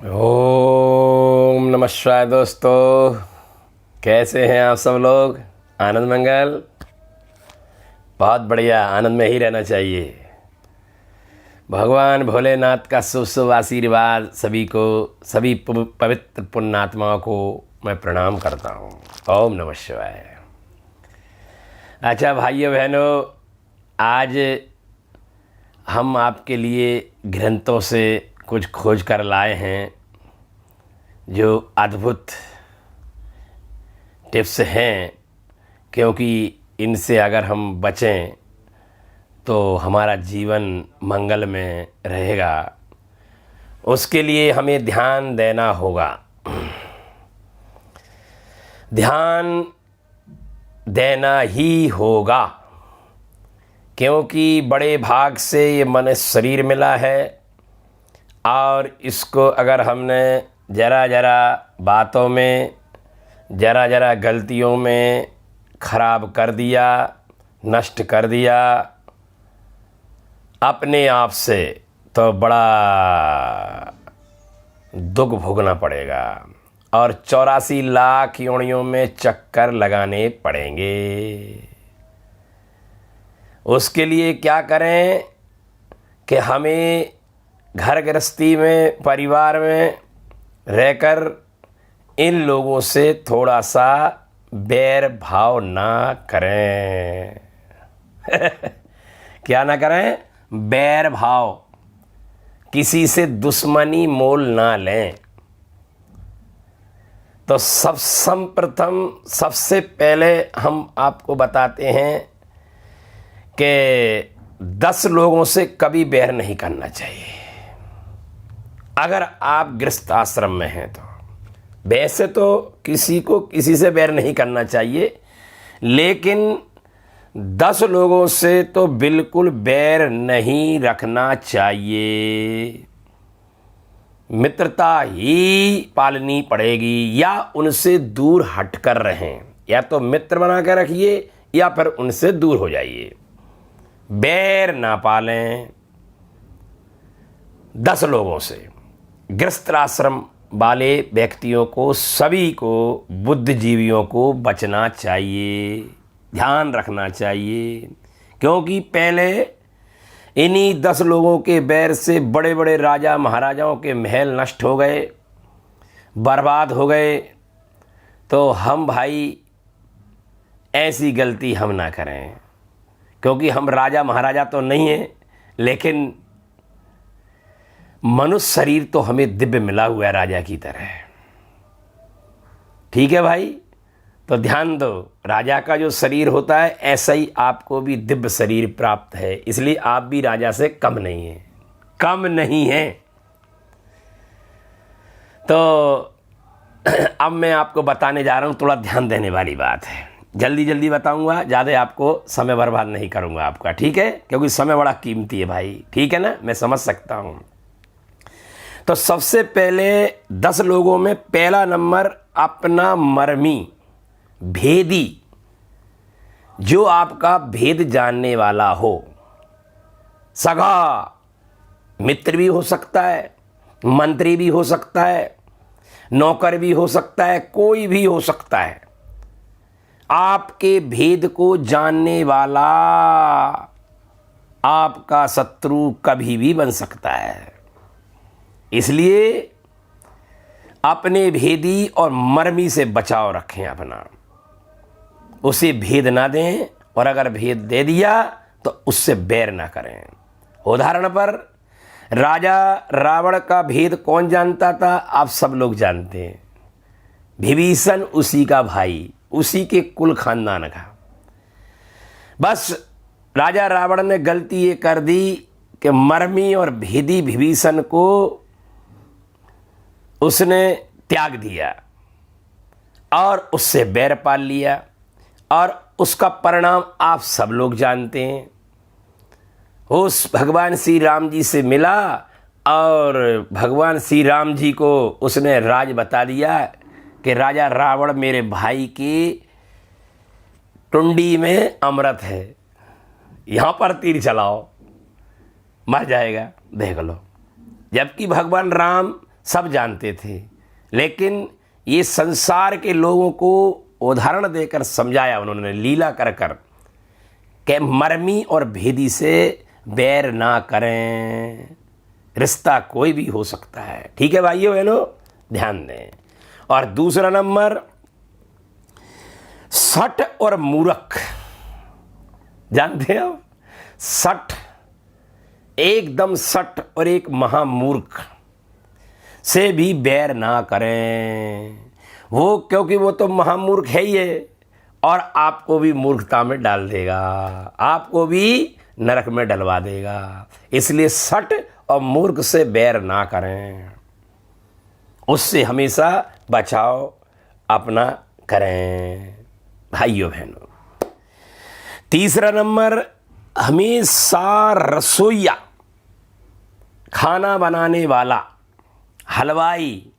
ओम नमः शिवाय। दोस्तों, कैसे हैं आप सब लोग? आनंद मंगल। बहुत बढ़िया, आनंद में ही रहना चाहिए। भगवान भोलेनाथ का शुभ शुभ आशीर्वाद सभी को, सभी पवित्र पुण्यात्माओं को मैं प्रणाम करता हूँ। ओम नमः शिवाय। अच्छा भाइयों बहनों, आज हम आपके लिए ग्रंथों से कुछ खोज कर लाए हैं जो अद्भुत टिप्स हैं, क्योंकि इनसे अगर हम बचें तो हमारा जीवन मंगल में रहेगा। उसके लिए हमें ध्यान देना होगा। ध्यान देना ही होगा, क्योंकि बड़े भाग से ये मनुष्य शरीर मिला है और इसको अगर हमने ज़रा ज़रा बातों में, ज़रा ज़रा गलतियों में ख़राब कर दिया, नष्ट कर दिया अपने आप से, तो बड़ा दुख भोगना पड़ेगा और 84 लाख योनियों में चक्कर लगाने पड़ेंगे। उसके लिए क्या करें कि हमें घर गृहस्थी में, परिवार में रहकर इन लोगों से थोड़ा सा बैर भाव ना करें। क्या ना करें? बैर भाव, किसी से दुश्मनी मोल ना लें। तो सर्वप्रथम सबसे पहले हम आपको बताते हैं कि 10 लोगों से कभी बैर नहीं करना चाहिए अगर आप गृहस्थ आश्रम में हैं तो। वैसे तो किसी को किसी से बैर नहीं करना चाहिए, लेकिन 10 लोगों से तो बिल्कुल बैर नहीं रखना चाहिए। मित्रता ही पालनी पड़ेगी, या उनसे दूर हट कर रहें। या तो मित्र बना कर रखिए या फिर उनसे दूर हो जाइए। बैर ना पालें 10 लोगों से। गृहस्थ आश्रम वाले व्यक्तियों को, सभी को, बुद्धिजीवियों को बचना चाहिए, ध्यान रखना चाहिए। क्योंकि पहले इन्हीं 10 लोगों के बैर से बड़े बड़े राजा महाराजाओं के महल नष्ट हो गए, बर्बाद हो गए। तो हम भाई ऐसी गलती हम ना करें, क्योंकि हम राजा महाराजा तो नहीं हैं, लेकिन मनुष्य शरीर तो हमें दिव्य मिला हुआ है राजा की तरह। ठीक है भाई? तो ध्यान दो, राजा का जो शरीर होता है ऐसा ही आपको भी दिव्य शरीर प्राप्त है, इसलिए आप भी राजा से कम नहीं हैं, कम नहीं हैं। तो अब मैं आपको बताने जा रहा हूँ, थोड़ा ध्यान देने वाली बात है। जल्दी जल्दी बताऊंगा, ज़्यादा आपको समय बर्बाद नहीं करूंगा आपका, ठीक है? क्योंकि समय बड़ा कीमती है भाई, ठीक है ना? मैं समझ सकता हूँ। तो सबसे पहले 10 लोगों में पहला नंबर अपना मर्मी, भेदी, जो आपका भेद जानने वाला हो। सगा मित्र भी हो सकता है, मंत्री भी हो सकता है, नौकर भी हो सकता है, कोई भी हो सकता है। आपके भेद को जानने वाला आपका शत्रु कभी भी बन सकता है। इसलिए अपने भेदी और मर्मी से बचाव रखें अपना, उसे भेद ना दें, और अगर भेद दे दिया तो उससे बैर ना करें। उदाहरण पर राजा रावण का भेद कौन जानता था? आप सब लोग जानते हैं। विभीषण उसी का भाई, उसी के कुल खानदान का। बस राजा रावण ने गलती ये कर दी कि मर्मी और भेदी विभीषण को उसने त्याग दिया और उससे बैर पाल लिया, और उसका परिणाम आप सब लोग जानते हैं। उस भगवान श्री राम जी से मिला और भगवान श्री राम जी को उसने राज बता दिया कि राजा रावण मेरे भाई की टुंडी में अमृत है, यहाँ पर तीर चलाओ, मर जाएगा, देख लो। जबकि भगवान राम सब जानते थे, लेकिन ये संसार के लोगों को उदाहरण देकर समझाया उन्होंने, लीला कर कर कि मर्मी और भेदी से बैर ना करें, रिश्ता कोई भी हो सकता है। ठीक है भाइयों बहनों, ध्यान दें। और दूसरा नंबर, सठ और मूर्ख, जानते हैं आप, सठ, एकदम सठ और एक महामूर्ख से भी बैर ना करें, वो क्योंकि वो तो महामूर्ख है ही है और आपको भी मूर्खता में डाल देगा, आपको भी नरक में डलवा देगा। इसलिए सठ और मूर्ख से बैर ना करें, उससे हमेशा बचाव अपना करें भाइयों बहनों। तीसरा नंबर, हमेशा रसोइया, खाना बनाने वाला, हलवाई,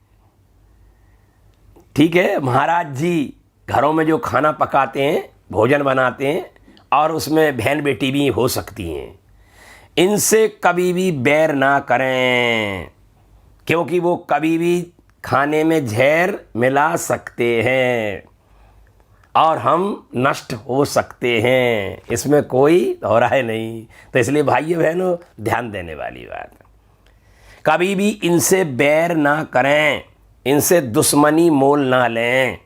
ठीक है, महाराज जी घरों में जो खाना पकाते हैं, भोजन बनाते हैं, और उसमें बहन बेटी भी हो सकती हैं, इनसे कभी भी बैर ना करें, क्योंकि वो कभी भी खाने में जहर मिला सकते हैं और हम नष्ट हो सकते हैं, इसमें कोई दोहराए नहीं। तो इसलिए भाइयों बहनों, ध्यान देने वाली बात, कभी भी इनसे बैर ना करें, इनसे दुश्मनी मोल ना लें।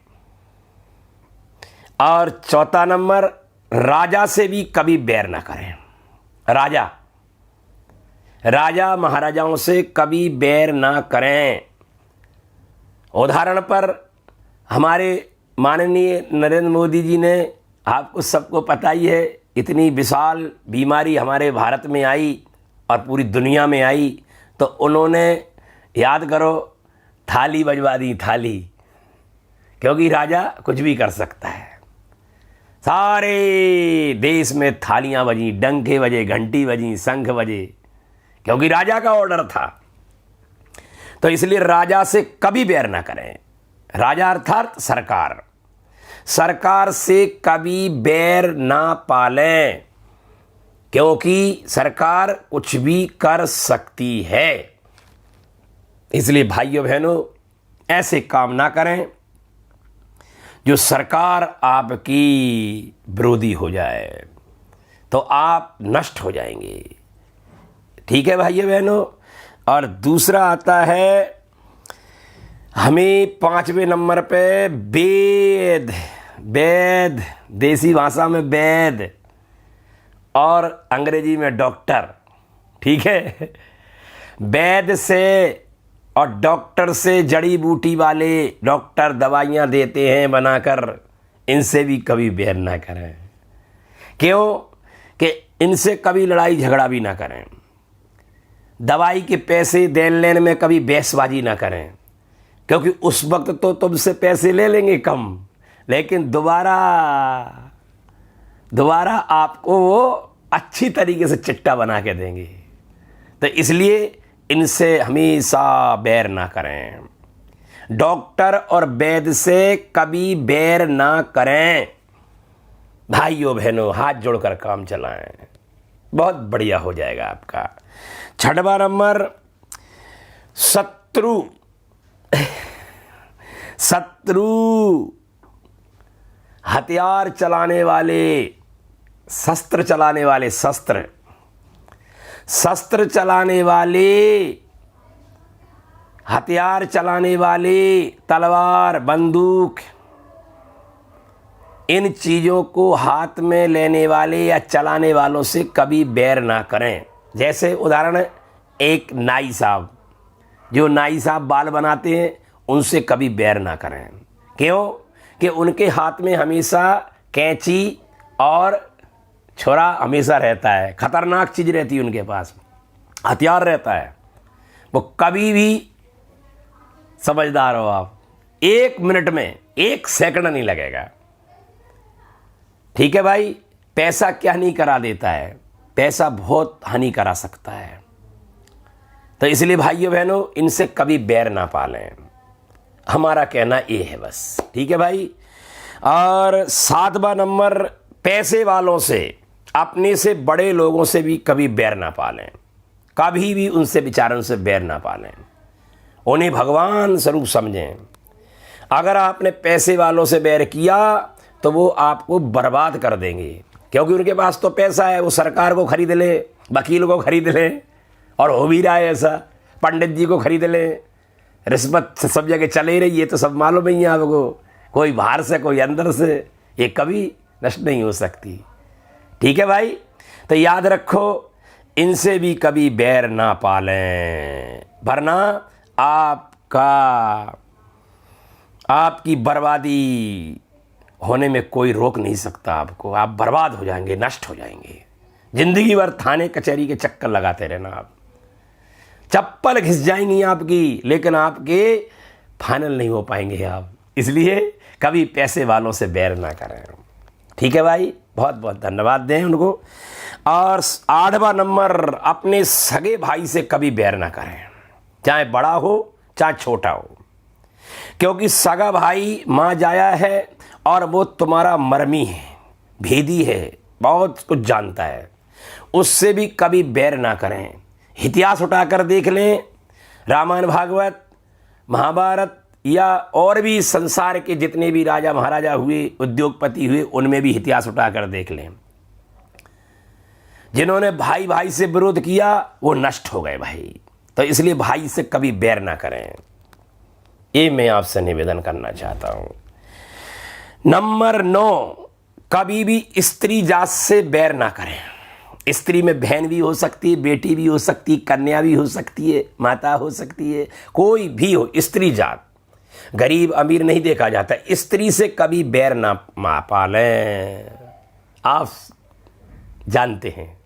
और चौथा नंबर, राजा से भी कभी बैर ना करें, राजा महाराजाओं से कभी बैर ना करें। उदाहरण पर हमारे माननीय नरेंद्र मोदी जी ने, आपको सबको पता ही है, इतनी विशाल बीमारी हमारे भारत में आई और पूरी दुनिया में आई, तो उन्होंने, याद करो, थाली बजवा दी, थाली, क्योंकि राजा कुछ भी कर सकता है। सारे देश में थालियां बजी, डंके बजे, घंटी बजी, शंख बजे, क्योंकि राजा का ऑर्डर था। तो इसलिए राजा से कभी बैर ना करें, राजा अर्थात सरकार, सरकार से कभी बैर ना पालें, क्योंकि सरकार कुछ भी कर सकती है। इसलिए भाइयों बहनों, ऐसे काम ना करें जो सरकार आपकी विरोधी हो जाए, तो आप नष्ट हो जाएंगे। ठीक है भाइयों बहनों। और दूसरा आता है हमें 5वें नंबर पे वेद, वेद, देसी भाषा में वेद और अंग्रेजी में डॉक्टर, ठीक है। वैद्य से और डॉक्टर से, जड़ी बूटी वाले डॉक्टर दवाइयाँ देते हैं बनाकर, इनसे भी कभी बैर ना करें। क्यों? कि इनसे कभी लड़ाई झगड़ा भी ना करें, दवाई के पैसे देन लेन में कभी बहसबाजी ना करें, क्योंकि उस वक्त तो तुमसे पैसे ले लेंगे कम, लेकिन दोबारा आपको वो अच्छी तरीके से चिट्टा बना के देंगे। तो इसलिए इनसे हमेशा बैर ना करें, डॉक्टर और वैद्य से कभी बैर ना करें। भाइयों बहनों, हाथ जोड़कर काम चलाएं, बहुत बढ़िया हो जाएगा आपका। 6वां नंबर, शत्रु, हथियार चलाने वाले, शस्त्र चलाने वाले, शस्त्र चलाने वाले, हथियार चलाने वाले, तलवार, बंदूक, इन चीज़ों को हाथ में लेने वाले या चलाने वालों से कभी बैर ना करें। जैसे उदाहरण, एक नाई साहब, जो नाई साहब बाल बनाते हैं, उनसे कभी बैर ना करें। क्यों? कि उनके हाथ में हमेशा कैंची और छुरा हमेशा रहता है, खतरनाक चीज़ रहती है उनके पास, हथियार रहता है। वो कभी भी, समझदार हो आप, 1 मिनट में 1 सेकंड नहीं लगेगा। ठीक है भाई, पैसा क्या नहीं करा देता है, पैसा बहुत हानि करा सकता है। तो इसलिए भाइयों बहनों, इनसे कभी बैर ना पालें, हमारा कहना ये है बस। ठीक है भाई। और 7वां नंबर, पैसे वालों से, अपने से बड़े लोगों से भी कभी बैर ना पालें, कभी भी उनसे बेचारों से बैर ना पालें। उन्हें भगवान स्वरूप समझें। अगर आपने पैसे वालों से बैर किया तो वो आपको बर्बाद कर देंगे, क्योंकि उनके पास तो पैसा है, वो सरकार को खरीद ले, वकील को खरीद ले, और हो भी रहा है ऐसा, पंडित जी को खरीद ले, रिश्वत सब जगह चले ही रही है, तो सब मालूम ही है आपको, कोई बाहर से कोई अंदर से, ये कभी नष्ट नहीं हो सकती। ठीक है भाई, तो याद रखो, इनसे भी कभी बैर ना पालें, वरना आपकी बर्बादी होने में कोई रोक नहीं सकता आपको। आप बर्बाद हो जाएंगे, नष्ट हो जाएंगे। जिंदगी भर थाने कचहरी के चक्कर लगाते रहना, आप चप्पल घिस जाएंगी आपकी, लेकिन आपके फाइनल नहीं हो पाएंगे आप। इसलिए कभी पैसे वालों से बैर ना करें। ठीक है भाई, बहुत बहुत धन्यवाद दें उनको। और 8वां नंबर, अपने सगे भाई से कभी बैर ना करें, चाहे बड़ा हो चाहे छोटा हो, क्योंकि सगा भाई माँ जाया है और वो तुम्हारा मर्मी है, भेदी है, बहुत कुछ जानता है। उससे भी कभी बैर ना करें। इतिहास उठाकर देख लें, रामायण भागवत महाभारत या और भी संसार के जितने भी राजा महाराजा हुए, उद्योगपति हुए, उनमें भी इतिहास उठाकर देख लें। जिन्होंने भाई भाई से विरोध किया वो नष्ट हो गए भाई। तो इसलिए भाई से कभी बैर ना करें, ये मैं आपसे निवेदन करना चाहता हूं। नंबर 9, कभी भी स्त्री जात से बैर ना करें। स्त्री में बहन भी हो सकती है, बेटी भी हो सकती है, कन्या भी हो सकती है, माता हो सकती है, कोई भी हो, स्त्री जात, गरीब अमीर नहीं देखा जाता। स्त्री से कभी बैर ना पालें। आप जानते हैं,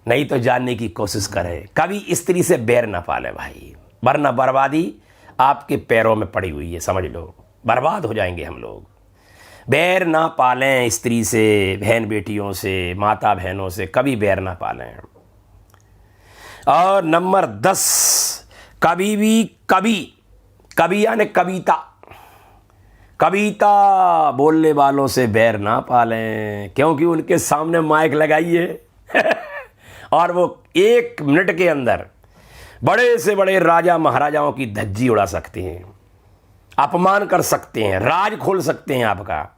नहीं तो जानने की कोशिश करें। कभी स्त्री से बैर ना पालें भाई, वरना बर्बादी आपके पैरों में पड़ी हुई है, समझ लो, बर्बाद हो जाएंगे हम लोग। बैर ना पालें स्त्री से, बहन बेटियों से, माता बहनों से कभी बैर ना पालें। और नंबर 10, कभी भी कभी यानी कविता बोलने वालों से बैर ना पालें, क्योंकि उनके सामने माइक लगाइए और वो 1 मिनट के अंदर बड़े से बड़े राजा महाराजाओं की धज्जी उड़ा सकते हैं, अपमान कर सकते हैं, राज खोल सकते हैं आपका,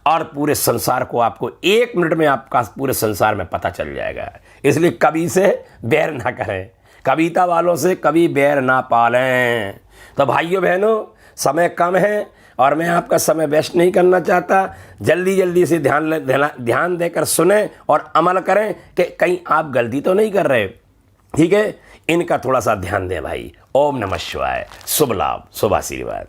और पूरे संसार को आपको 1 मिनट में आपका पूरे संसार में पता चल जाएगा। इसलिए कभी से बैर ना करें, कविता वालों से कभी बैर ना पालें। तो भाइयों बहनों, समय कम है और मैं आपका समय वेस्ट नहीं करना चाहता। जल्दी से ध्यान देकर सुने और अमल करें कि कहीं आप गलती तो नहीं कर रहे। ठीक है, इनका थोड़ा सा ध्यान दें भाई। ओम नमः शिवाय। शुभ लाभ, शुभ आशीर्वाद।